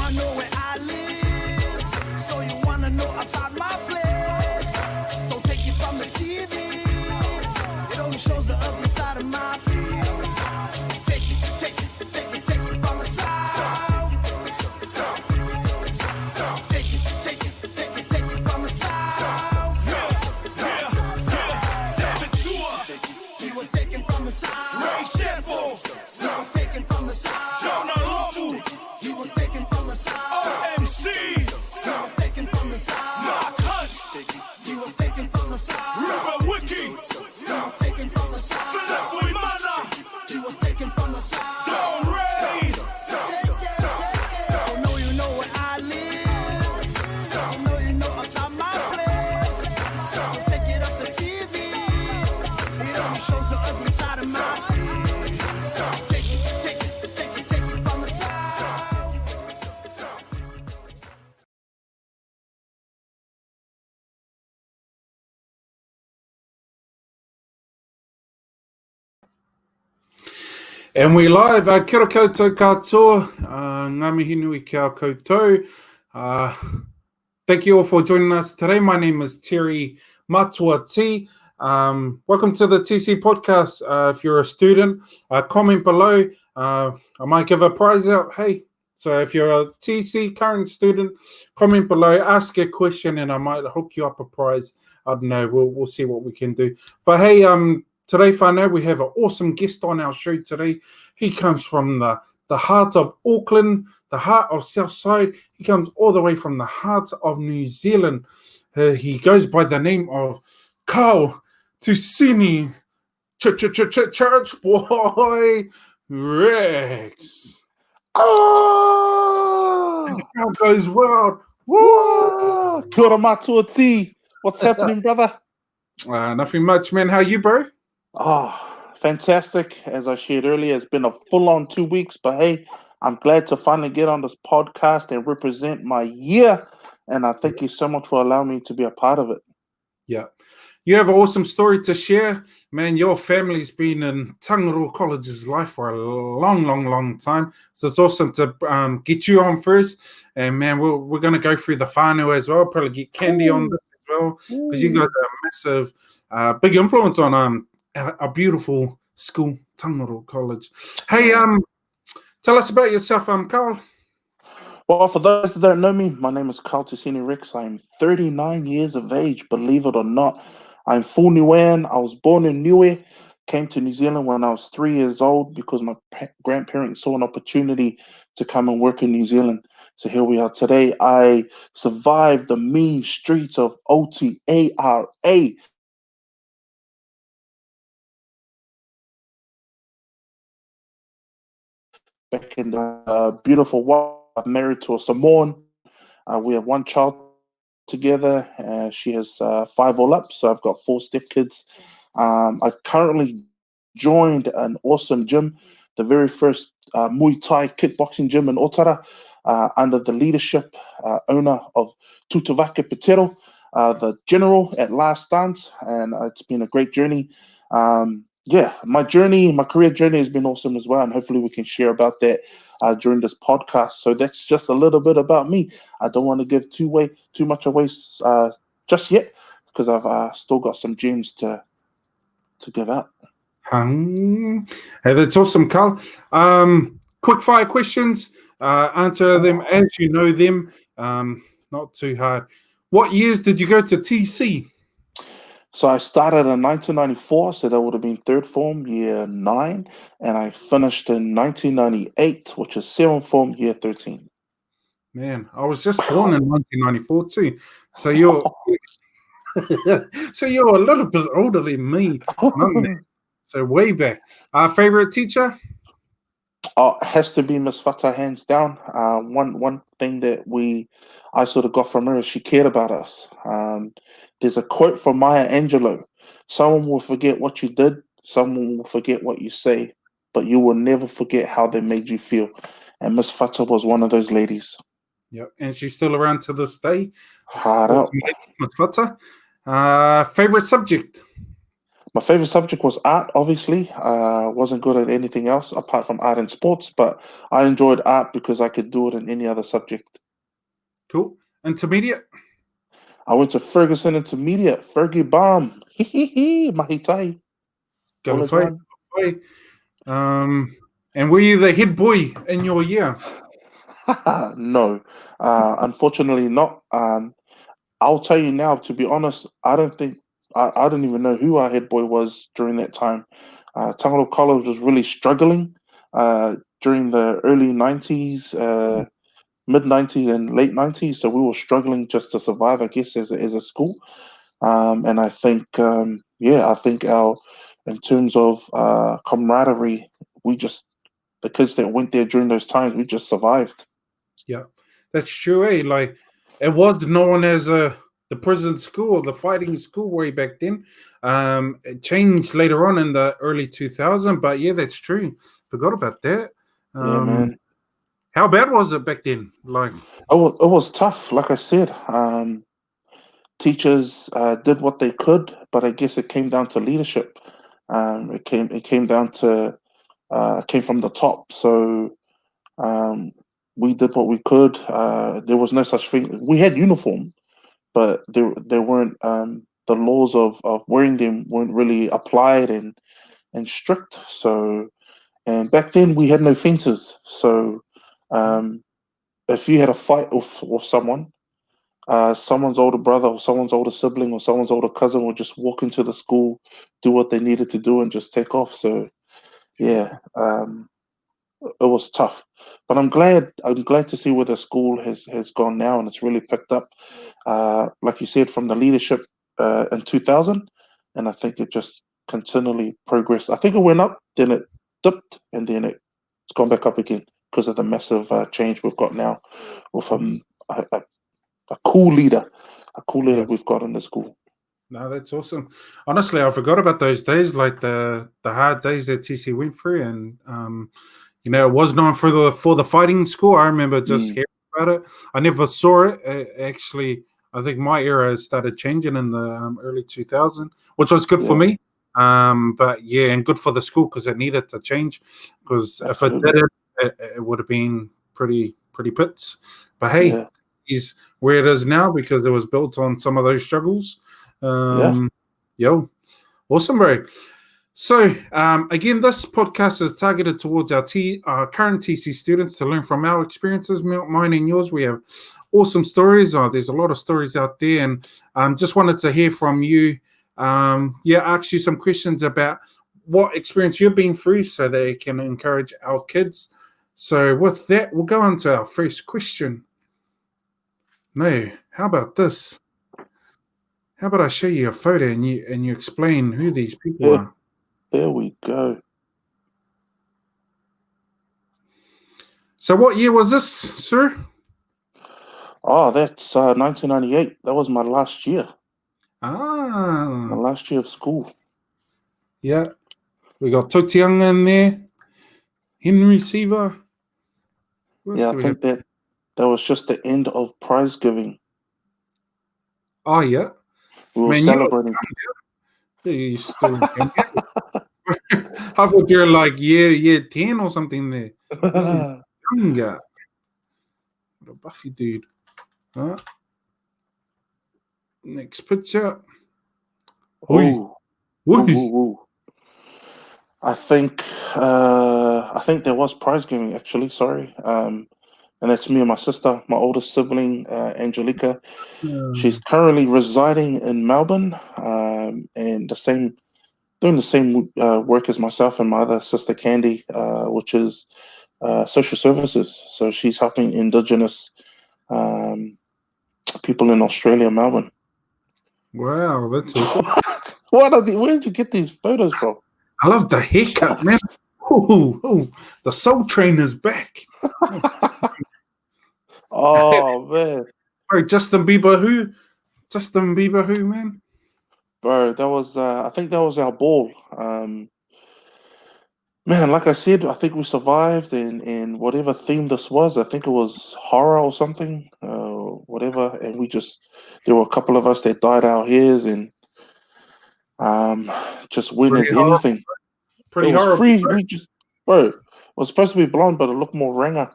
wanna know where I live, so you wanna know about my place. Don't take it from the TV, it only shows the ugly side of my face. Take it from the side. Take it from the side. He was taken from the side. He was taken from the side. He was taken from the side. MC. He was taken from the side. He was taken from the side. Ruben Wiki. He was taken from the side. Philip Wimana. He was taken from the side. Don Ray. So know you know where I live. So know you know about my place. Don't take it off the TV. It only shows the ugly side of my face. Take it from the side. And we live, kia ora koutou katoa, ngā mihi nui kia koutou. Thank you all for joining us today. My name is Terry Matua T. Welcome to the TC podcast. If you're a student, comment below. I might give a prize out. Hey, so if you're a TC current student, comment below, ask a question, and I might hook you up a prize. I don't know. We'll see what we can do. But hey, today, whānau, we have an awesome guest on our show today. He comes from the heart of Auckland, the heart of Southside. He comes all the way from the heart of New Zealand. He goes by the name of Karl Tusini-Church Boy Rex. Oh! And the crowd goes wild. Woo! Kia ora matua T. What's happening, brother? Nothing much, man. How you, bro? Oh, fantastic. As I shared earlier, it's been a full-on 2 weeks, but hey, I'm glad to finally get on this podcast and represent my year. And I thank you so much for allowing me to be a part of it. Yeah. You have an awesome story to share. Man, your family's been in Tangaroa College's life for a long time. So it's awesome to get you on first. And man, we're going to go through the whānau as well. Probably get Candy on this as well. Because you guys are a massive, big influence on a beautiful school, Tangaroa College. Hey, tell us about yourself, Karl. Well, for those that don't know me, my name is Karl Tusini-Rex. I'm 39 years of age, believe it or not. I'm full Niuean. I was born in Niue, came to New Zealand when I was 3 years old because my grandparents saw an opportunity to come and work in New Zealand. So here we are today. I survived the mean streets of OTARA. Back in the beautiful wife, I'm married to a Samoan. We have one child together. She has 5 all up, so I've got 4 stepkids. I've currently joined an awesome gym, the very first Muay Thai kickboxing gym in Otara, under the leadership owner of Tutavake Petero, the general at last dance, and it's been a great journey. My career journey has been awesome as well, and hopefully we can share about that during this podcast. So that's just a little bit about me. I don't want to give too much away just yet, because I've still got some gems to give out. Hey, that's awesome, Karl. Quick fire questions. Answer them as you know them. Not too hard. What years did you go to TC? So I started in 1994, so that would have been 3rd form, year 9, and I finished in 1998, which is 7th form, year 13. Man, I was just born in 1994 too. So you're a little bit older than me. So way back. Favorite teacher? Oh, it has to be Miss Fata, hands down. One thing that I sort of got from her is she cared about us. There's a quote from Maya Angelou: "Someone will forget what you did, someone will forget what you say, but you will never forget how they made you feel." And Miss Fata was one of those ladies. Yep, and she's still around to this day. Hard out. Miss Fata. Favorite subject? My favorite subject was art, obviously. Wasn't good at anything else apart from art and sports, but I enjoyed art because I could do it in any other subject. Cool. Intermediate. I went to Ferguson Intermediate, Fergie Bomb. Mahitai. All Gonna is fight. one. And were you the head boy in your year? No, unfortunately not. I'll tell you now, to be honest, I don't think I don't even know who our head boy was during that time. Tangaroa College was really struggling during the early 90s, mid 90s, and late 90s. So we were struggling just to survive, I guess, as a school. And I think, yeah, I think in terms of camaraderie, we just, the kids that went there during those times, we just survived. Yeah, that's true. Like it was known as the prison school, the fighting school way back then. It changed later on in the early 2000s, but yeah, that's true. Forgot about that. Yeah, Um, man. how bad was it back then? Like, It was tough, like I said. Teachers did what they could, but I guess it came down to leadership. It came down to came from the top. So um, we did what we could. There was no such thing. We had uniform, but there weren't the laws of wearing them weren't really applied and strict. So and back then we had no fences. So um, if you had a fight with someone, someone's older brother or someone's older sibling or someone's older cousin would just walk into the school, do what they needed to do, and just take off. So yeah, it was tough. But I'm glad to see where the school has gone now, and it's really picked up. Like you said, from the leadership in 2000, and I think it just continually progressed. I think it went up, then it dipped, and then it's gone back up again because of the massive change we've got now with a, a cool leader, yeah. we've got in the school. No, that's awesome. Honestly, I forgot about those days, like the hard days that TC went through, and it was known for the fighting school. I remember just Mm, hearing about it. I never saw it. Actually, I think my era started changing in the early 2000s, which was good for yeah, me. But yeah, and good for the school because it needed to change. Because if it absolutely. didn't, it would have been pretty pits. But hey, Yeah, is where it is now because it was built on some of those struggles. yeah, Um, yo, awesome, bro. So, again, this podcast is targeted towards our current TC students to learn from our experiences, mine and yours. We have awesome stories. There's a lot of stories out there, and just wanted to hear from you. Ask you some questions about what experience you've been through so they can encourage our kids. So, with that, we'll go on to our first question. No, how about this? How about I show you a photo and you explain who these people yeah. are? There we go. So, what year was this, sir? Oh, that's 1998. That was my Ah, last year of school. yeah. We got Totianga in there, Henry Seaver. What else Yeah, I do we have? think that was just the end of prize giving. Oh, yeah. We were Man, you celebrating. you still young. I thought you're like year 10 or something there. Man, younger. What a buffy dude. Huh? Next picture. Oi. Oh, woo, woo, Oi. woo. I think there was prize giving actually. Sorry, and that's me and my sister, my oldest sibling, Angelica. She's currently residing in Melbourne, and doing the same work as myself and my other sister Candy, which is social services. So she's helping Indigenous um, people in Australia, Melbourne. Wow, that's awesome. What are the? Where did you get these photos from? I love the haircut, man. Ooh, the Soul Trainer's back. Oh man, Hey, Justin Bieber who? Justin Bieber who, man? bro, that was I think that was our ball. Man, like I said, I think we survived, and whatever theme this was, I think it was horror or something, whatever. And there were a couple of us that dyed our hairs and just win Pretty as horrible. anything. It Pretty was horrible. free. We just, bro, it was supposed to be blonde, but it looked more ranger.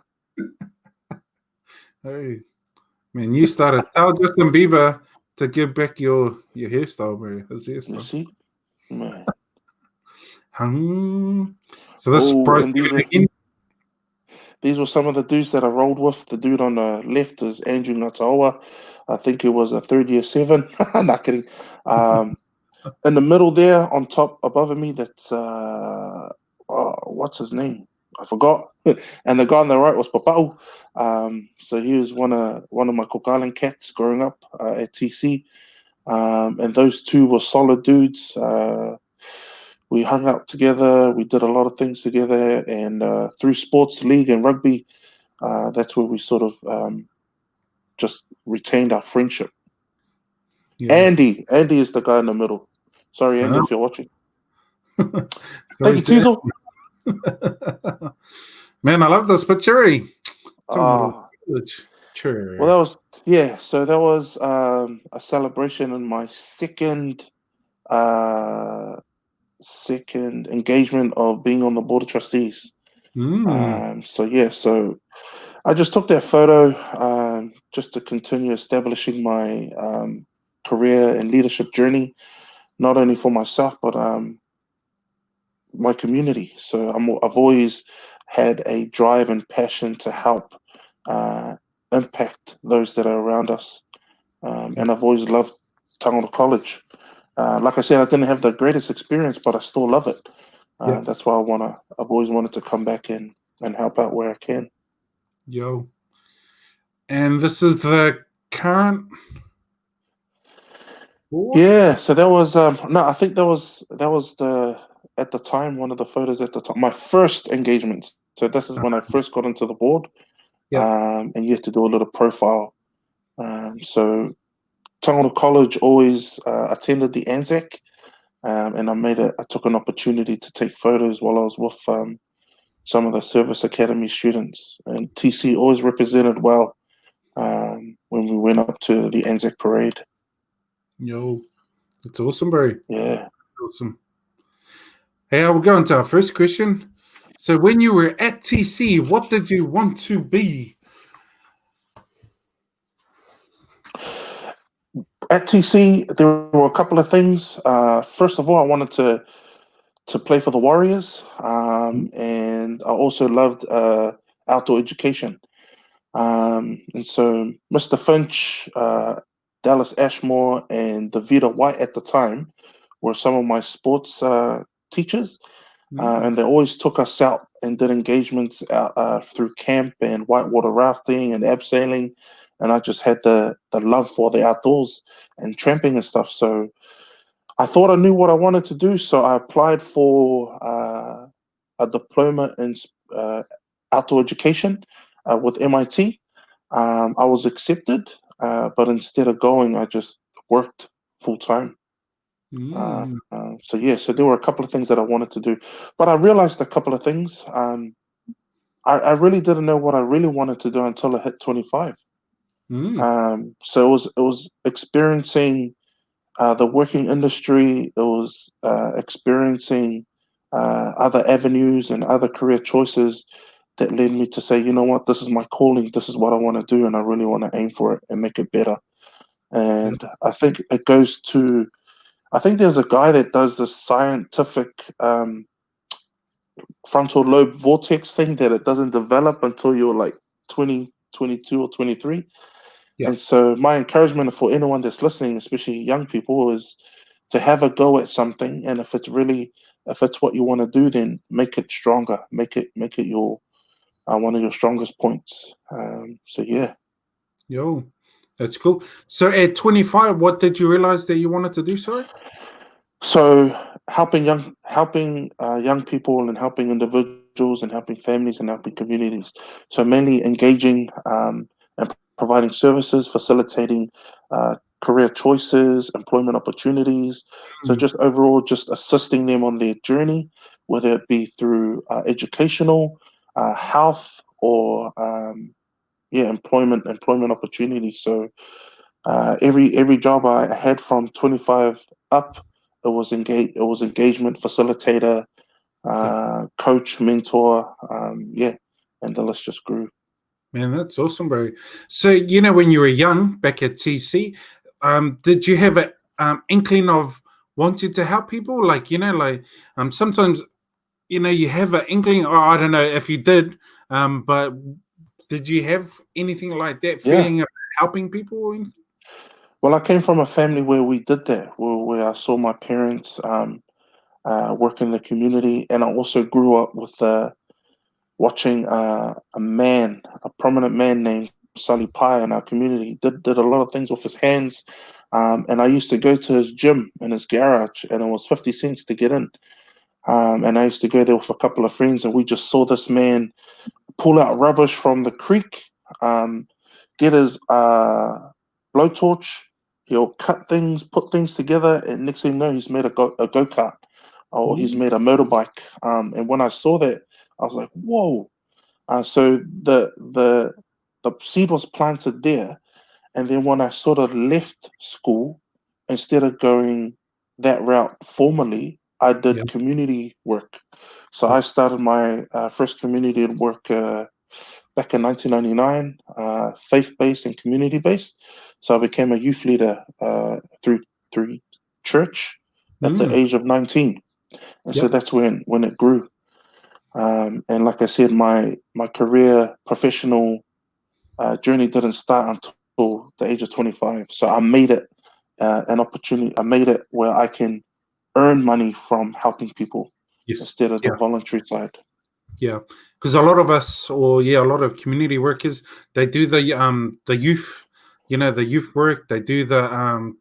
Hey, man, you started. Tell Justin Bieber to give back your hairstyle, bro. His You hairstyle. see, man. So this Oh, bro's and again. these were some of the dudes that I rolled with. The dude on the left is Andrew Ngataoa. I think he was a third year 7. Not kidding. In the middle there, on top above me, that's what's his name? I forgot. And the guy on the right was Papau. So he was one of my Cook Island cats growing up at TC. And those two were solid dudes. We hung out together. We did a lot of things together, and through sports league and rugby, that's where we sort of just retained our friendship. Yeah. Andy is the guy in the middle. Sorry, Andy, Wow. if you're watching. Thank Sorry you, to. Teasel. Man, I love this picture. Tangaroa Ah, Village. well, Sure. that was yeah. So that was a celebration in my uh, second engagement of being on the board of trustees. Mm. So yeah, so I just took that photo just to continue establishing my career and leadership journey, not only for myself but my community. So I've always had a drive and passion to help uh, impact those that are around us, Yeah. and I've always loved Tangaroa College. Like I said, I didn't have the greatest experience, but I still love it. Yeah. That's why I've always wanted to come back in and help out where I can. Yo. And this is the current board? Yeah, so that was no, I think that was the at the time one of the photos at the time. My first engagement. So this is when I first got into the board, Yeah. and you have to do a little profile. So Tangaroa College always attended the Anzac, and I took an opportunity to take photos while I was with some of the service academy students, and TC always represented well when we went up to the Anzac parade. Yo. It's awesome, bro. Yeah. Awesome. Hey, I will go into our first question. So when you were at TC, what did you want to be? At TC, there were a couple of things. First of all, I wanted to play for the Warriors, and I also loved outdoor education. And so Mr. Finch, Dallas Ashmore, and Davida White at the time were some of my sports teachers, Mm. and they always took us out and did engagements out, through camp and whitewater rafting and abseiling, and I just had the love for the outdoors and tramping and stuff. So I thought I knew what I wanted to do, so I applied for a diploma in uh, outdoor education with MIT. I was accepted, but instead of going, I just worked full time. Mm. So yeah, so there were a couple of things that I wanted to do, but I realized a couple of things. I really didn't know what I really wanted to do until I hit 25. Mm. So it was experiencing the working industry. It was experiencing other avenues and other career choices that led me to say, you know what, this is my calling. This is what I want to do, and I really want to aim for it and make it better. Yeah. And I think it goes to, I think there's a guy that does this scientific frontal lobe vortex thing that it doesn't develop until you're like 20, 22, or 23. Yeah. And so my encouragement for anyone that's listening, especially young people, is to have a go at something, and if it's what you want to do, then make it stronger, make it your one of your strongest points. So yeah. Yo. That's cool. So at 25, what did you realize that you wanted to do? Sorry? So helping young people and helping individuals and helping families and helping communities. So mainly engaging and providing services, facilitating career choices, employment opportunities. So Mm. just overall, just assisting them on their journey, whether it be through educational, health, or yeah, employment opportunities. So every job I had from 25 up, it was engagement facilitator, Yeah. coach, mentor, yeah, and the list just grew. Man, that's awesome, bro. So, you know, when you were young back at TC, did you have a inkling of wanting to help people? Like, you know, like sometimes, you know, you have an inkling, or I don't know if you did, but did you have anything like that Yeah. feeling of helping people or anything? Well, I came from a family where we did that, where I saw my parents work in the community, and I also grew up with watching a prominent man named Sully Pie in our community. Did a lot of things with his hands, and I used to go to his gym in his garage, and it was 50 cents to get in. And I used to go there with a couple of friends, and we just saw this man pull out rubbish from the creek, um, get his blowtorch. He'll cut things, put things together, and next thing you know, he's made a go kart, or he's Mm, made a motorbike. And when I saw that, I was like, "Whoa!" So the seed was planted there, and then when I sort of left school, instead of going that route formally, I yeah, did community work. So yeah. I started my first community work back in 1999, faith-based and community-based. So I became a youth leader through church at the Mm, age of 19, and so yep. that's when it grew. And like I said, my career professional journey didn't start until the age of 25. So I made it an opportunity. I made it where I can earn money from helping people Yes. instead of the Yeah. voluntary side. Yeah, because a lot of us, or yeah, a lot of community workers, they do the youth, you know, the youth work. They do the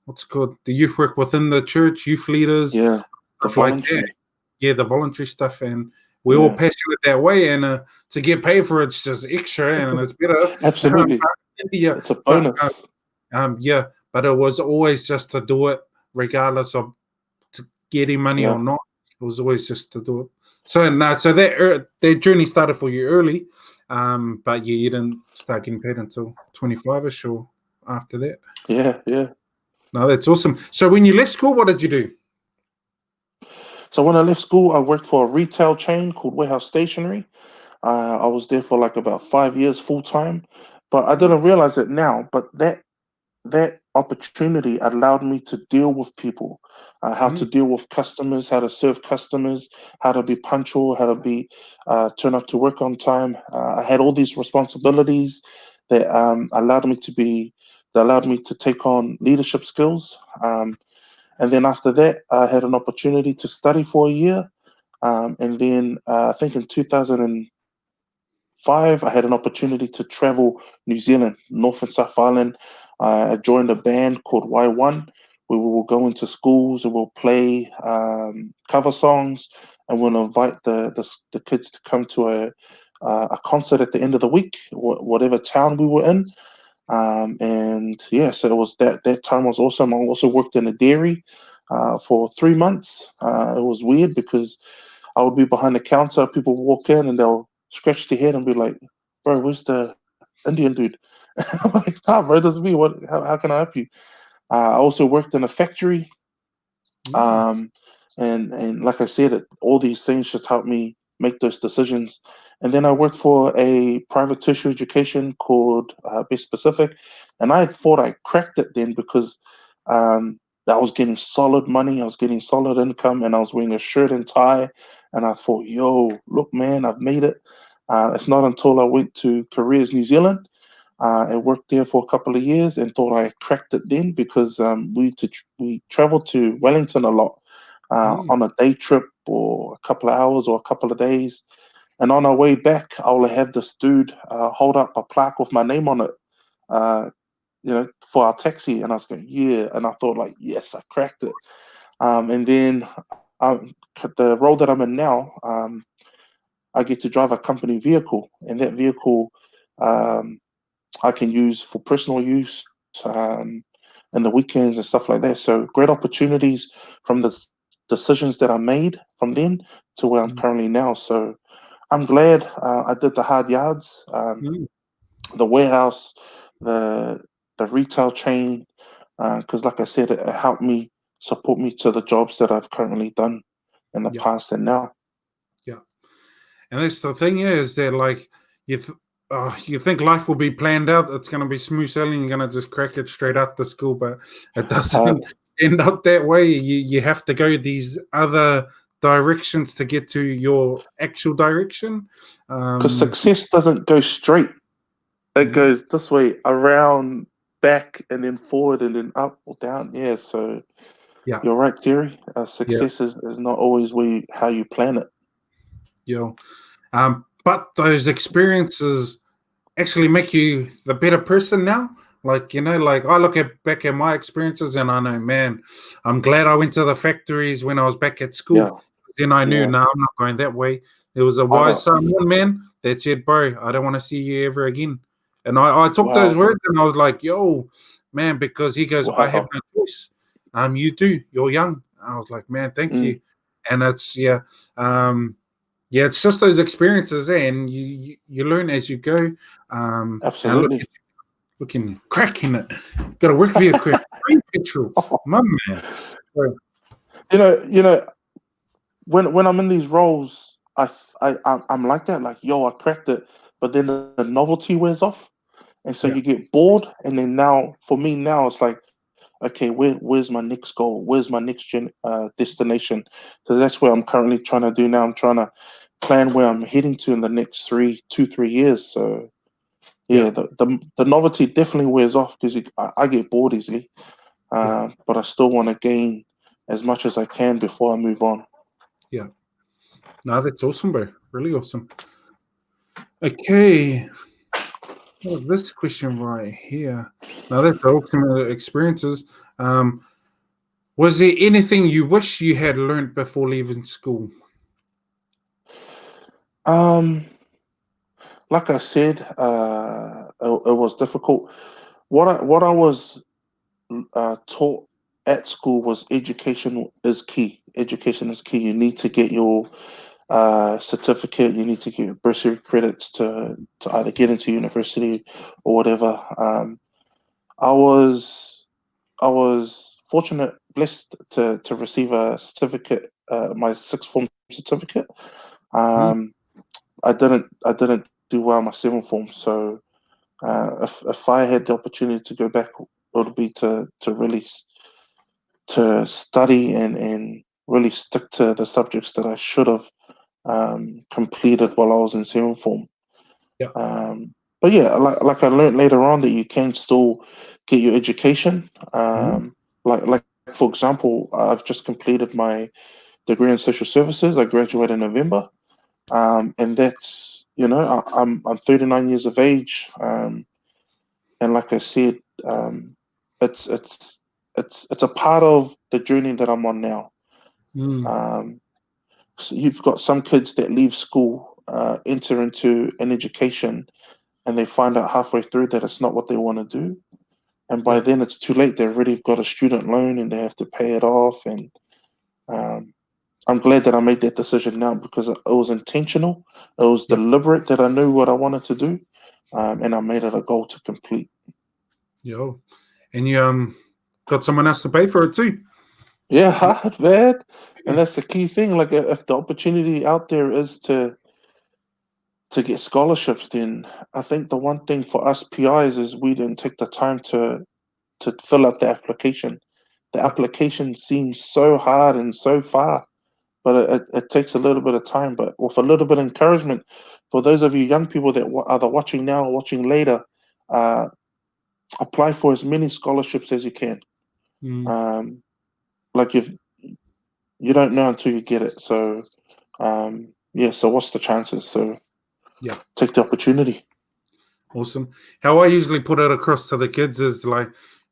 what's it called, the youth work within the church, youth leaders, Yeah, the stuff like that. voluntary. Yeah, the voluntary stuff, and we're all Yeah, passionate that way. And to get paid for it's just extra, and it's better. absolutely. Yeah, It's a but bonus. yeah, but it was always just to do it, regardless of to getting money or Yeah, not. It was always just to do it. So no, so that journey started for you early, but yeah, you didn't start getting paid until 25ish or after that. yeah, yeah. No, that's awesome. So when you left school, what did you do? So when I left school, I worked for a retail chain called Warehouse Stationery. I was there for like about 5 years full time, but I didn't realize it now. But that opportunity allowed me to deal with people, how to Mm, deal with customers, how to serve customers, how to be punctual, how to be turn up to work on time. I had all these responsibilities that allowed me to take on leadership skills. And then after that, I had an opportunity to study for a year. And then I think in 2005, I had an opportunity to travel New Zealand, North and South Island. I joined a band called Y1, where we will go into schools and we'll play cover songs, and we'll invite the kids to come to a concert at the end of the week, whatever town we were in. And yeah, so it was that time was awesome. I also worked in a dairy for 3 months. It was weird because I would be behind the counter. People would walk in and they'll scratch their head and be like, "Bro, where's the Indian dude?" I'm like, "Nah, bro, that's me. What? How can I help you?" I also worked in a factory, mm, um, and like I said, all these things just helped me make those decisions. And then I worked for a private tertiary education called Best Pacific, and I thought I cracked it then because I was getting solid money, I was getting solid income, and I was wearing a shirt and tie. And I thought, "Yo, look, man, I've made it." It's not until I went to Careers New Zealand I worked there for a couple of years and thought I cracked it then because we traveled to Wellington a lot mm, on a day trip or a couple of hours or a couple of days. And on our way back, I will have this dude hold up a plaque with my name on it, uh, for our taxi. And I was going, "Yeah." And I thought, like, yes, I cracked it. And then the role that I'm in now, I get to drive a company vehicle, and that vehicle. Um, I can use for personal use and the weekends and stuff like that. So great opportunities from the decisions that I made from then to where I'm mm, currently now. So I'm glad I did the hard yards, mm. the warehouse, the retail chain, because like I said, it helped me support me to the jobs that I've currently done in the Yeah. past and now. Yeah. And that's the thing is that like you think life will be planned out, it's going to be smooth sailing, you're going to just crack it straight out the school, but it doesn't end up that way. You have to go these other directions to get to your actual direction. Because success doesn't go straight. It goes this way, around, back, and then forward, and then up or down. Yeah, so Yeah. you're right, Jerry. Success is not always how you plan it. Yeah. But those experiences actually make you the better person now. Like, like I look back at my experiences and I know, man, I'm glad I went to the factories when I was back at school. Yeah. Then I knew, Yeah. no, I'm not going that way. There was a wise someone, man, that said, bro, I don't want to see you ever again. And I took those words and I was like, yo, man, because he goes, I have no choice. You do. You're young. I was like, man, thank you. And it's, it's just those experiences there, and you learn as you go. Absolutely. And looking cracking it. Got to work via quick. Petrol, my man. You know, when I'm in these roles, I'm like that. Like, yo, I cracked it, but then the novelty wears off, and so you get bored. And then now, for me now, it's like, okay, where's my next goal? Where's my next destination? Because that's where I'm currently trying to do now. I'm trying to plan where I'm heading to in the next 3 years. So the novelty definitely wears off because I get bored easily, but I still want to gain as much as I can before I move on. Yeah. No, that's awesome, bro. Really awesome. Okay. Oh, this question right here. Now that's ultimate experiences. Was there anything you wish you had learned before leaving school? Like I said, it was difficult. What I was taught at school was education is key. Education is key. You need to get your certificate. You need to get your bursary credits to either get into university or whatever. I was fortunate, blessed to receive a certificate, my sixth form certificate. I didn't do well my seventh form, so if I had the opportunity to go back, it would be to really to study and really stick to the subjects that I should have completed while I was in seventh form. Yeah. But yeah, like I learned later on that you can still get your education. Like for example, I've just completed my degree in social services. I graduated in November, and that's I'm 39 years of age, and like I said, it's it's a part of the journey that I'm on now. So you've got some kids that leave school, enter into an education, and they find out halfway through that it's not what they want to do. And by then it's too late. They've already got a student loan and they have to pay it off. And I'm glad that I made that decision now because it was intentional. It was deliberate that I knew what I wanted to do. And I made it a goal to complete. Yo. And you got someone else to pay for it too. Yeah, hard, man. And that's the key thing. Like if the opportunity out there is to get scholarships, then I think the one thing for us PIs is we didn't take the time to fill out the application. The application seems so hard and so far, but it takes a little bit of time. But with a little bit of encouragement, for those of you young people that are either watching now or watching later, apply for as many scholarships as you can. Like you don't know until you get it. So so what's the chances? So take the opportunity. Awesome. How I usually put it across to the kids is like a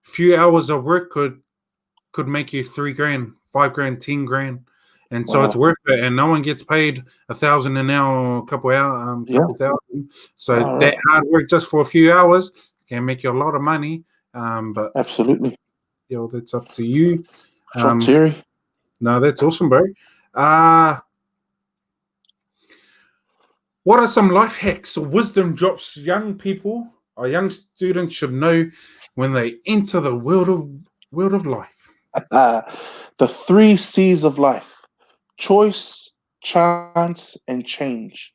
few hours of work could make you $3,000, $5,000, $10,000. And so it's worth it. And no one gets paid $1,000 an hour or a couple thousand. So that hard work just for a few hours can make you a lot of money. But absolutely. That's up to you. Sure, Terry. No, that's awesome, bro. What are some life hacks or wisdom drops young people or young students should know when they enter the world of life? The three C's of life: choice, chance, and change.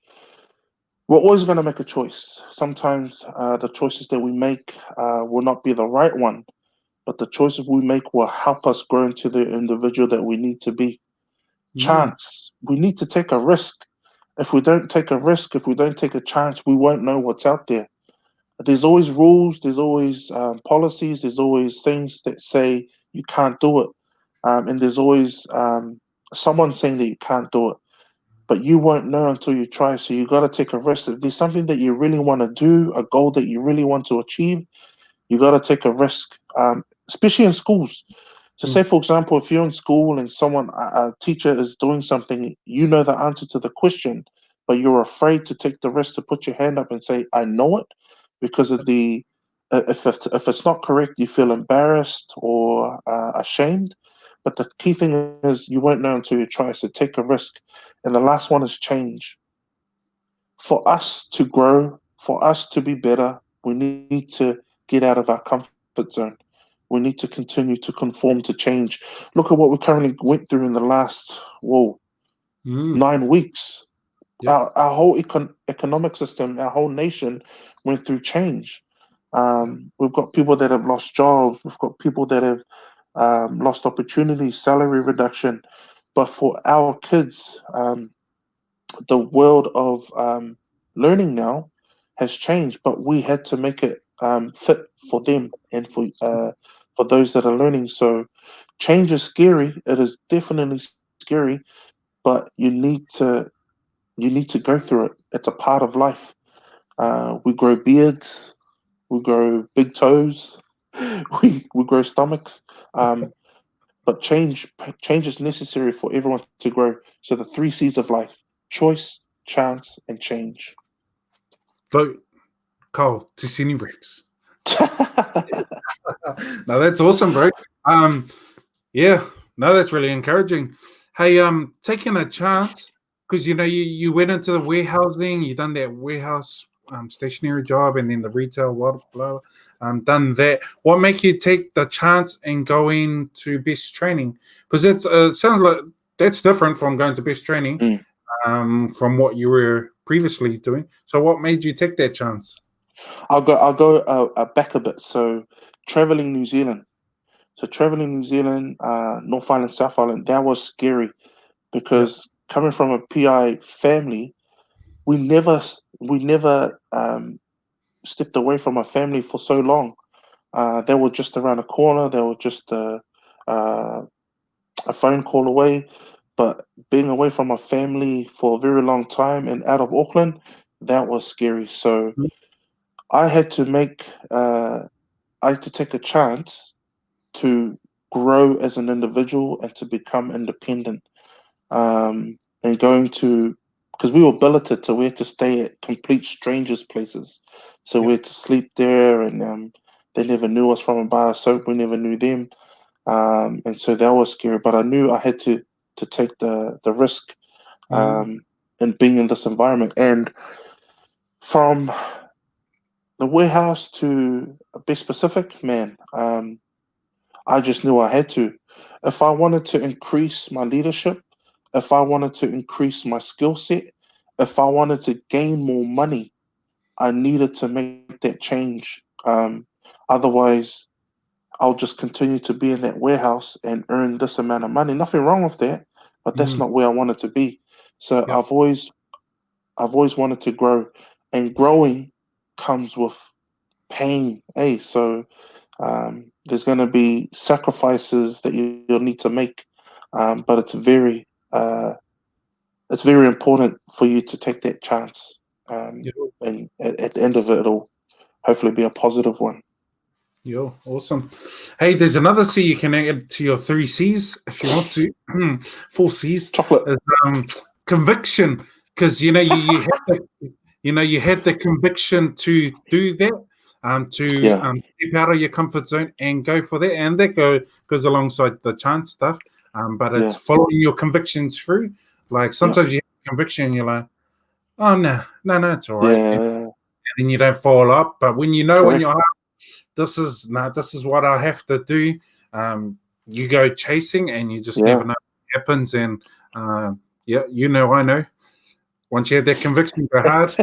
We're always going to make a choice. Sometimes the choices that we make will not be the right one, but the choices we make will help us grow into the individual that we need to be. Mm, Chance. We need to take a risk. If we don't take a risk, if we don't take a chance, we won't know what's out there. There's always rules, there's always policies, there's always things that say you can't do it. And there's always someone saying that you can't do it. But you won't know until you try. So you got to take a risk. If there's something that you really want to do, a goal that you really want to achieve, you got to take a risk, especially in schools. So, say mm, for example, if you're in school and someone, a teacher is doing something, you know the answer to the question, but you're afraid to take the risk to put your hand up and say, "I know it," because of the if it's not correct, you feel embarrassed or ashamed. But the key thing is you won't know until you try. So take a risk. And the last one is change. For us to grow, for us to be better, we need to get out of our comfort zone. We need to continue to conform to change. Look at what we currently went through in the last, whoa, mm, 9 weeks. yep, Our whole economic system, our whole nation went through change. yep, We've got people that have lost jobs. We've got people that have lost opportunities, salary reduction. But for our kids, the world of learning now has changed, but we had to make it fit for them and for those that are learning. So change is scary. It is definitely scary, but you need to go through it. It's a part of life. We grow beards, we grow big toes, we grow stomachs. But change is necessary for everyone to grow. So the three C's of life: choice, chance, and change. vote Karl Tusini-Rex. No, that's awesome, bro. Um, yeah, no, that's really encouraging. Hey, taking a chance because you went into the warehousing, you done that warehouse stationary job, and then the retail, what blah, done that. What make you take the chance and go into best training? Because it sounds like that's different from going to best training, Mm. from what you were previously doing. So, what made you take that chance? I'll go back a bit. So traveling New Zealand. So traveling New Zealand, North Island, South Island, that was scary Yeah. because coming from a PI family, we never stepped away from our family for so long. They were just around the corner. They were just uh, a phone call away. But being away from our family for a very long time and out of Auckland, that was scary. So I had to make I had to take a chance to grow as an individual and to become independent. And going to because we were billeted, so we had to stay at complete strangers' places. So we Yep. had to sleep there, and they never knew us from a bar of soap. We never knew them, and so that was scary. But I knew I had to take the risk Mm, in being in this environment. And from the warehouse to Be Specific, man, I just knew I had to. If I wanted to increase my leadership, if I wanted to increase my skill set, if I wanted to gain more money, I needed to make that change. Otherwise, I'll just continue to be in that warehouse and earn this amount of money. Nothing wrong with that, but that's mm, not where I wanted to be. So yep. I've always wanted to grow, and growing comes with pain. Hey, so there's going to be sacrifices that you'll need to make, but uh, it's very important for you to take that chance. Yep. And at the end of it, it'll hopefully be a positive one. Yo, awesome. Hey, there's another C you can add to your three C's if you want to. Four C's Chocolate. is conviction, because you had you had the conviction to do that, to Yeah, step out of your comfort zone and go for that, and that goes alongside the chance stuff. But it's yeah, following your convictions through. Like yeah, sometimes you have conviction, you're like, oh no, no, no, it's all right, and yeah. then you don't follow up. But when you know in Correct. your this is what I have to do. you go chasing and you just Yeah. never know what happens. And yeah, I know. Once you have that conviction, go hard.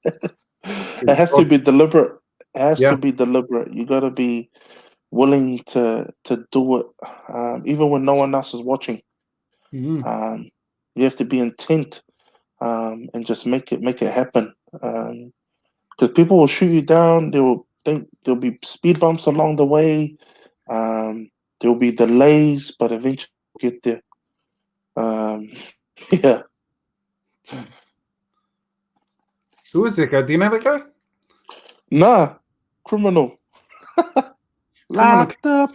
It has to be deliberate. It has Yeah. to be deliberate. You got to be willing to do it, even when no one else is watching. Mm. You have to be intent, and just make it happen. Because people will shoot you down. They will think there'll be speed bumps along the way. There will be delays, but eventually you'll get there. Yeah. Who is that guy? Do you know that guy? Nah, criminal. Criminal. Locked up.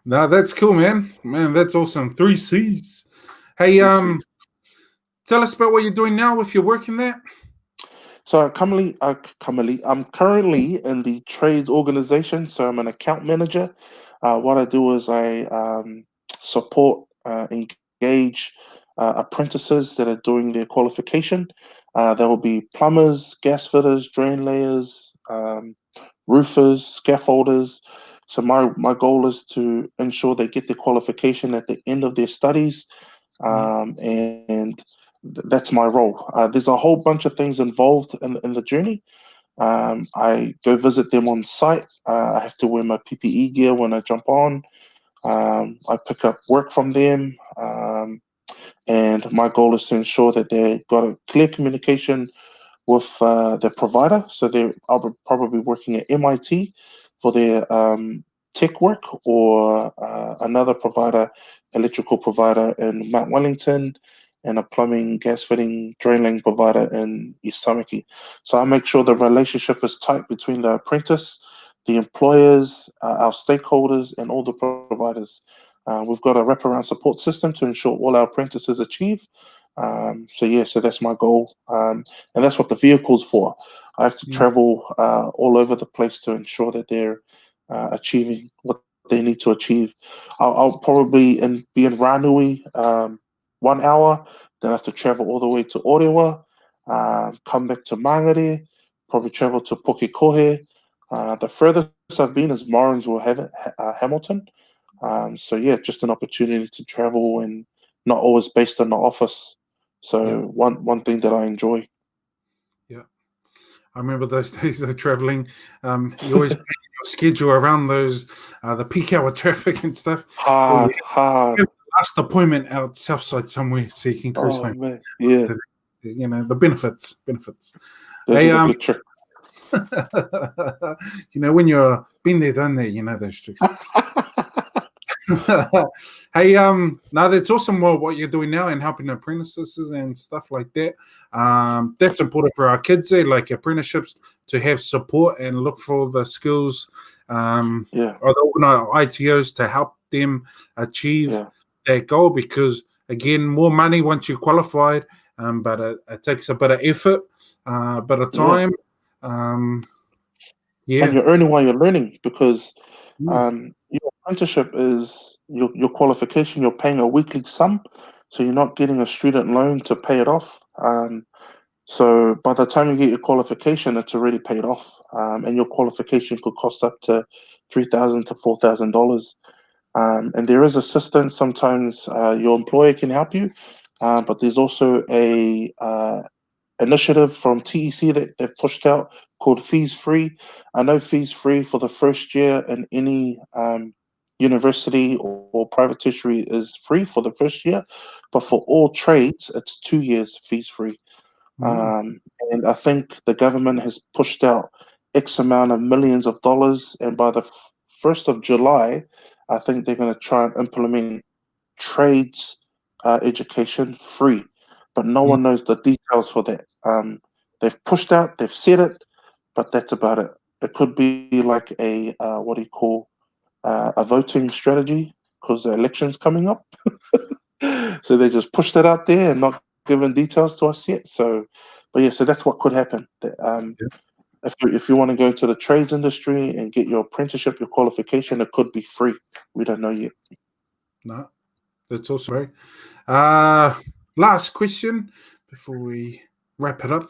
No, that's cool, man. Man, that's awesome. 3 C's. Hey, tell us about what you're doing now if you're working there. So I'm currently in the trades organization. So I'm an account manager. What I do is I support, engage apprentices that are doing their qualification. There will be plumbers, gas fitters, drain layers, roofers, scaffolders. So my goal is to ensure they get their qualification at the end of their studies, and that's my role. There's a whole bunch of things involved in the journey. I go visit them on site. I have to wear my PPE gear when I jump on. I pick up work from them, and my goal is to ensure that they've got a clear communication with the provider. So they are probably working at MIT for their tech work, or another provider, electrical provider in Mount Wellington, and a plumbing, gas fitting, draining provider in East Tamaki. So I make sure the relationship is tight between the apprentice, the employers, our stakeholders, and all the providers. We've got a wraparound support system to ensure all our apprentices achieve. So that's my goal. And that's what the vehicle's for. I have to travel all over the place to ensure that they're achieving what they need to achieve. I'll probably be in Ranui 1 hour, then I have to travel all the way to Orewa, come back to Mangere, probably travel to Pukekohe. The furthest I've been is Morrinsville, Hamilton. So yeah, just an opportunity to travel and not always based in the office. So one thing that I enjoy. Yeah. I remember those days of traveling. You always plan your schedule around those the peak hour traffic and stuff. Or you Hard. have the last appointment out south side somewhere so you can cruise Oh home. man, yeah, The benefits. those Hey, are the good tricks. when you're been there, done there, you know those tricks. Hey, now that's awesome. What you're doing now and helping apprentices and stuff like that. That's important for our kids there, like apprenticeships, to have support and look for the skills, Yeah, or the ITOs to help them achieve yeah, that goal. Because again, more money once you're qualified, but it takes a bit of effort, bit of yeah. time. And Yeah. you're earning while you're learning, because Mm. your apprenticeship is your qualification. You're paying a weekly sum, so you're not getting a student loan to pay it off. So by the time you get your qualification, it's already paid off, and your qualification could cost up to $3,000 to $4,000. And there is assistance. Sometimes your employer can help you, but there's also a initiative from TEC that they've pushed out called Fees Free. I know fees free for the first year in any university or private tertiary is free for the first year, but for all trades, it's 2 years fees free. Mm. And I think the government has pushed out X amount of millions of dollars, and by the 1st of July, I think they're going to try and implement trades education free, but no Mm. one knows the details for that. They've pushed out, they've said it, but that's about it. It could be like a what do you call a voting strategy, because the election's coming up. So they just pushed it out there and not given details to us yet. So, but yeah, so that's what could happen. Yeah. If you want to go into the trades industry and get your apprenticeship, your qualification, it could be free. We don't know yet. No, that's also right. Last question before we wrap it up.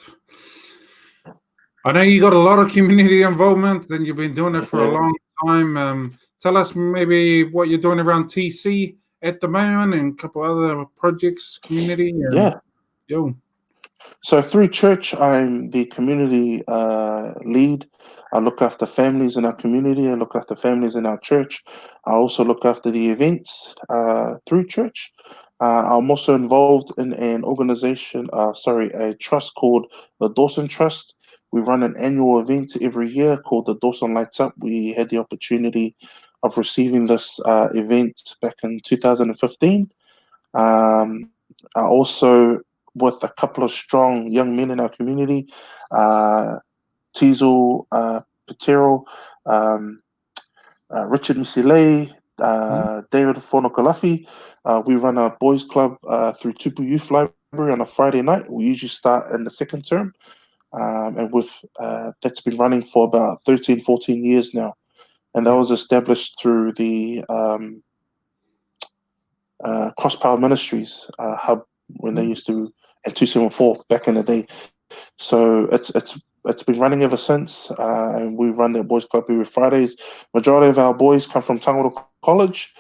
I know you got a lot of community involvement, and you've been doing it for a Yeah. long time. Tell us maybe what you're doing around TC at the moment and a couple other projects, community, and Yeah. yo. So through church, I'm the community lead. I look after families in our community. I look after families in our church. I also look after the events through church. I'm also involved in an organization, a trust called the Dawson Trust. We run an annual event every year called the Dawson Lights Up. We had the opportunity of receiving this event back in 2015. I also, with a couple of strong young men in our community, uh, Tizel Patero, um, Richard Misile, David Fonokalafi. We run a boys club through Tupu Youth Library on a Friday night. We usually start in the second term, and that's been running for about 13, 14 years now. And that was established through the Cross Power Ministries hub when they used to at 274 back in the day. So it's been running ever since, and we run that boys club every Fridays. Majority of our boys come from Tangaroa College.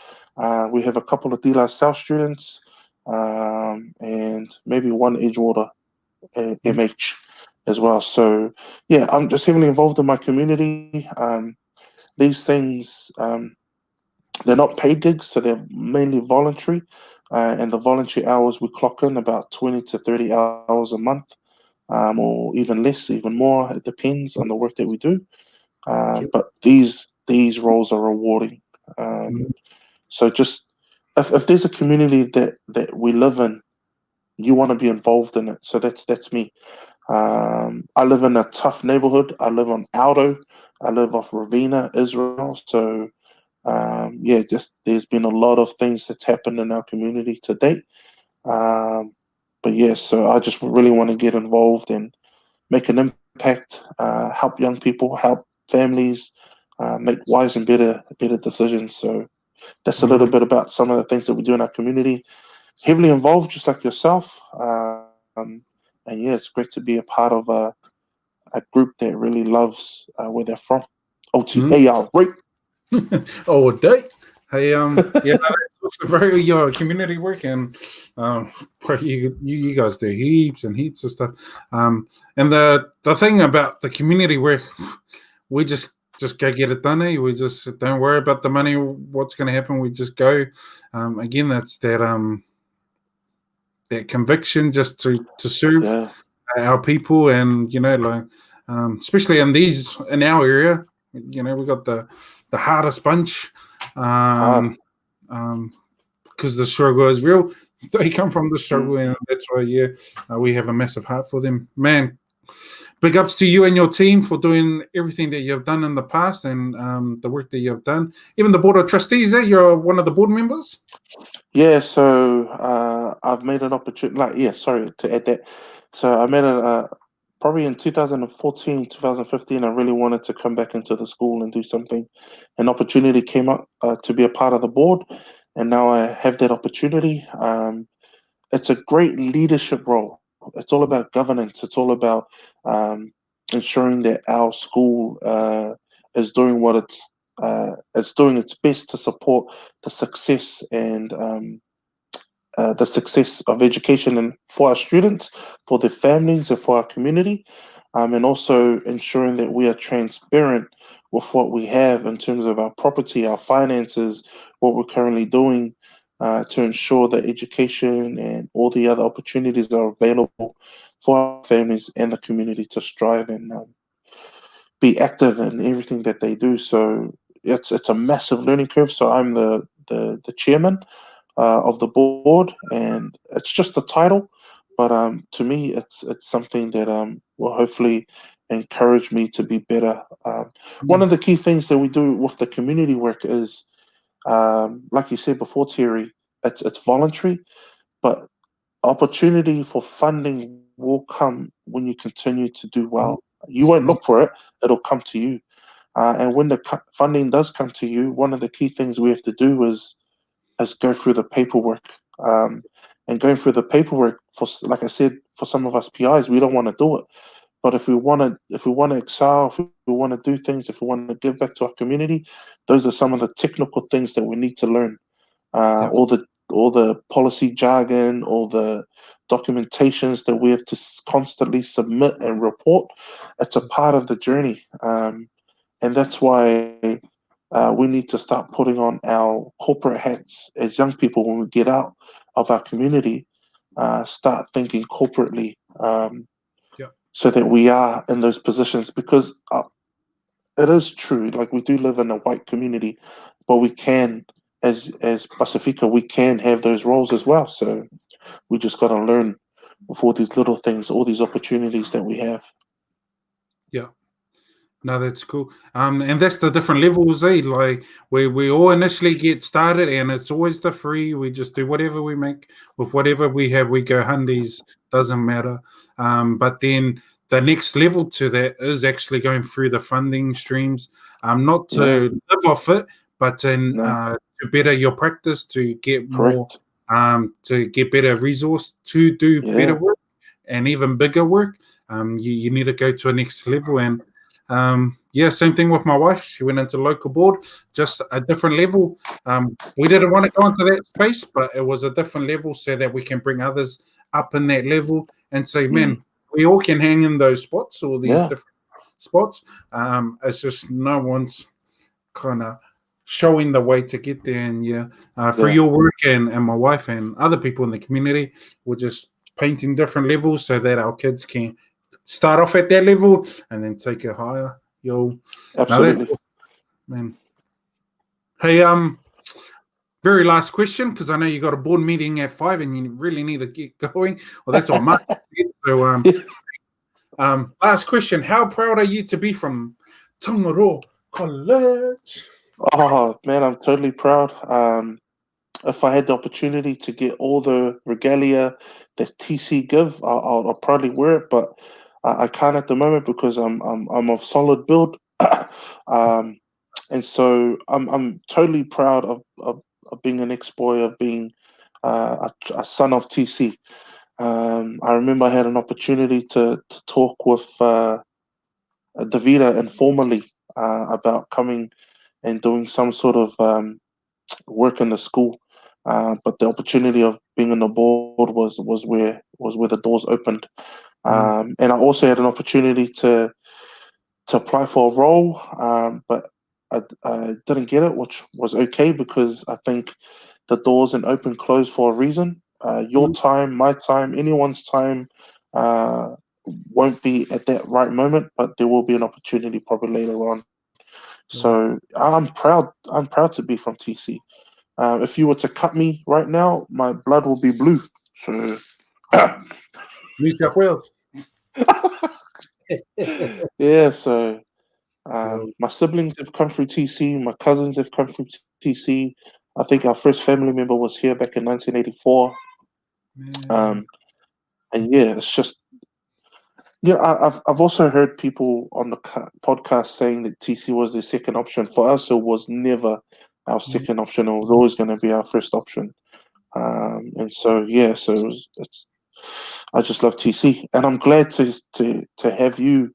We have a couple of D South students, and maybe one Edgewater MH as well. So yeah, I'm just heavily involved in my community. These things. They're not paid gigs, so they're mainly voluntary. And the voluntary hours we clock in about 20 to 30 hours a month, or even less, even more. It depends on the work that we do. But these roles are rewarding. So just if there's a community that we live in, you want to be involved in it. So that's me. I live in a tough neighborhood. I live on Aldo. I live off Ravina, Israel. So yeah, just there's been a lot of things that's happened in our community to date. Um, but yeah, so I just really want to get involved and make an impact, help young people, help families, make wise and better decisions. So that's a little bit about some of the things that we do in our community. Heavily involved, just like yourself. And yeah, it's great to be a part of a group that really loves where they're from. OTAR, right? Oh, day. Hey, yeah, that's also very your community work, and where you guys do heaps and heaps of stuff. And the thing about the community work, we just go get it done. We just don't worry about the money. What's going to happen? We just go. Again, that's that conviction just to serve Yeah, our people, and like especially in our area, we got the hardest bunch. hard. Um, because the struggle is real. They come from the struggle, and that's why, yeah, we have a massive heart for them. Man, big ups to you and your team for doing everything that you've done in the past, and the work that you've done. Even the board of trustees, you're one of the board members. Yeah, so I've made an opportunity. Like, yeah, sorry to add that. So I made probably in 2014, 2015. I really wanted to come back into the school and do something. An opportunity came up to be a part of the board, and now I have that opportunity. It's a great leadership role. It's all about governance. It's all about um, ensuring that our school is doing what it's doing its best to support the success and the success of education and for our students, for their families, and for our community, and also ensuring that we are transparent with what we have in terms of our property, our finances, what we're currently doing to ensure that education and all the other opportunities are available for our families and the community to strive and be active in everything that they do. So it's a massive learning curve. So I'm the chairman of the board, and it's just a title, but to me, it's something that will hopefully encourage me to be better. One of the key things that we do with the community work is, like you said before, Terry, it's voluntary, but opportunity for funding will come when you continue to do well. You won't look for it; it'll come to you. And when the funding does come to you, one of the key things we have to do is go through the paperwork. And going through the paperwork, for like I said, for some of us PIs, we don't want to do it. But if we want to excel, if we want to do things, if we want to give back to our community, those are some of the technical things that we need to learn. Yep. All the policy jargon, all the documentations that we have to constantly submit and report. It's a part of the journey, and that's why we need to start putting on our corporate hats as young people when we get out of our community. Start thinking corporately, Yep. so that we are in those positions, because it is true. Like, we do live in a white community, but we can, as Pacifica, we can have those roles as well. So we just got to learn with all these little things, all these opportunities that we have. Yeah. No, that's cool. And that's the different levels, eh? Like we all initially get started, and it's always the free. We just do whatever we make with whatever we have. We go hundies, doesn't matter. But then the next level to that is actually going through the funding streams. Not to live off it, but to better your practice, to get more, Correct. to get better resource to do better Yeah. work and even bigger work. You need to go to a next level. And same thing with my wife. She went into local board, just a different level. We didn't want to go into that space, but it was a different level so that we can bring others up in that level and say, man, we all can hang in those spots, all these different spots. It's just no one's kind of showing the way to get there. And for your work and my wife and other people in the community, we're just painting different levels so that our kids can start off at that level and then take it higher. Absolutely. Man. Hey, very last question, because I know you got a board meeting at 5 and you really need to get going. Well, that's what Mark said. So, last question: how proud are you to be from Tangaroa College? Oh man, I'm totally proud. If I had the opportunity to get all the regalia that TC give, I'll probably wear it, but I can't at the moment because I'm of solid build, and so I'm totally proud of being an ex-boy, of being a son of TC. I remember I had an opportunity to talk with Davida informally about coming and doing some sort of work in the school. But the opportunity of being on the board was where the doors opened. And I also had an opportunity to apply for a role, but I didn't get it, which was okay, because I think the doors and open close for a reason. Your time, my time, anyone's time won't be at that right moment, but there will be an opportunity probably later on. So I'm proud. I'm proud to be from TC. If you were to cut me right now, my blood will be blue. So, New South Wales. yeah. So, Yo, my siblings have come through TC. My cousins have come through TC. I think our first family member was here back in 1984. man. And yeah, it's just, I've also heard people on the podcast saying that TC was their second option. For us, it was never our second option. It was always going to be our first option. And so it's I just love TC, and I'm glad to have you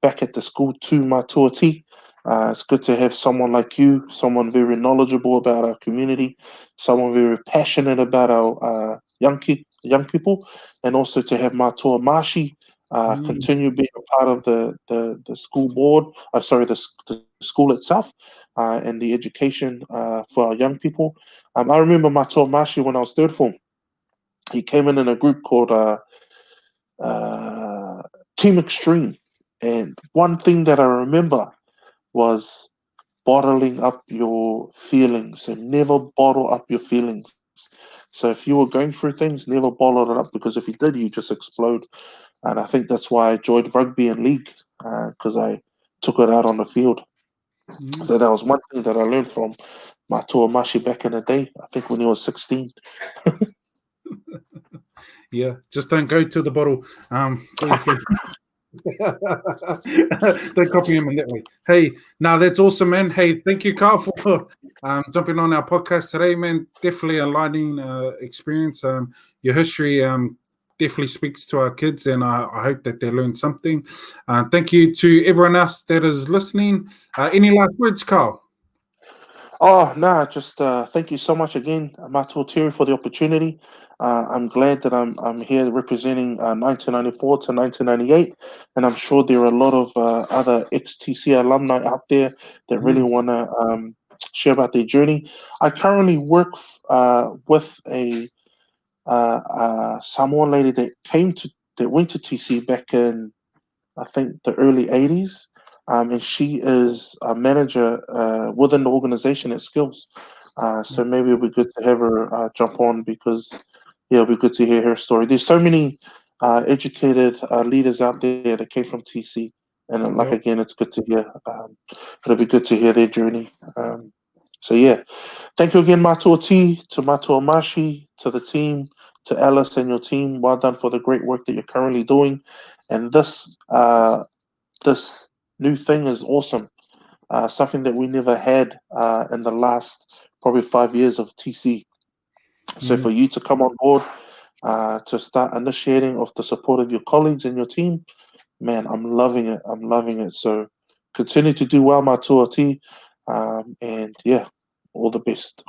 back at the school too, Matuati. It's good to have someone like you, someone very knowledgeable about our community, someone very passionate about our young people, and also to have Matua Mashi continue being a part of the school board. The school itself, and the education for our young people. I remember Matua Mashi when I was third form. He came in a group called Team Extreme, and one thing that I remember was bottling up your feelings, and never bottle up your feelings. So if you were going through things, never bottle it up, because if you did, you just explode. And I think that's why I joined rugby and league, because I took it out on the field. So that was one thing that I learned from Matua Mashi back in the day. I think when he was 16. Yeah, just don't go to the bottle. Free. Don't copy him in that way. Hey, now that's awesome, man. Hey, thank you, Carl, for jumping on our podcast today, man. Definitely a learning experience. Your history definitely speaks to our kids, and I hope that they learn something. Thank you to everyone else that is listening. Any last words, Carl? Oh, no, just thank you so much again, Matua Tiri, for the opportunity. I'm glad that I'm here representing 1994 to 1998, and I'm sure there are a lot of other ex-TC alumni out there that really want to share about their journey. I currently work with a Samoan lady that went to TC back in, I think, the early 80s. And she is a manager within the organization at Skills. So maybe it'll be good to have her jump on, because yeah, it'll be good to hear her story. There's so many educated leaders out there that came from TC. And like, Yep. again, it's good to hear. It'll be good to hear their journey. So yeah, thank you again, Matua T, to Matua Mashi, to the team, to Alice and your team. Well done for the great work that you're currently doing. And this new thing is awesome. Something that we never had in the last probably 5 years of TC. So for you to come on board to start initiating of the support of your colleagues and your team, man, I'm loving it. I'm loving it. So continue to do well, Matua T. And yeah, all the best.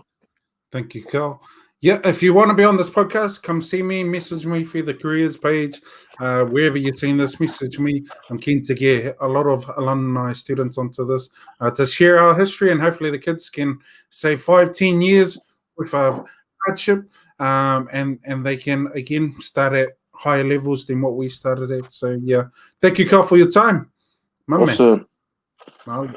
Thank you, Carl. Yeah, if you want to be on this podcast, come see me, message me through the careers page. Wherever you've seen this, message me. I'm keen to get a lot of alumni students onto this to share our history, and hopefully the kids can say 5-10 years with hardship, and they can, again, start at higher levels than what we started at. So, yeah, thank you, Carl, for your time. My man. Awesome. Maui.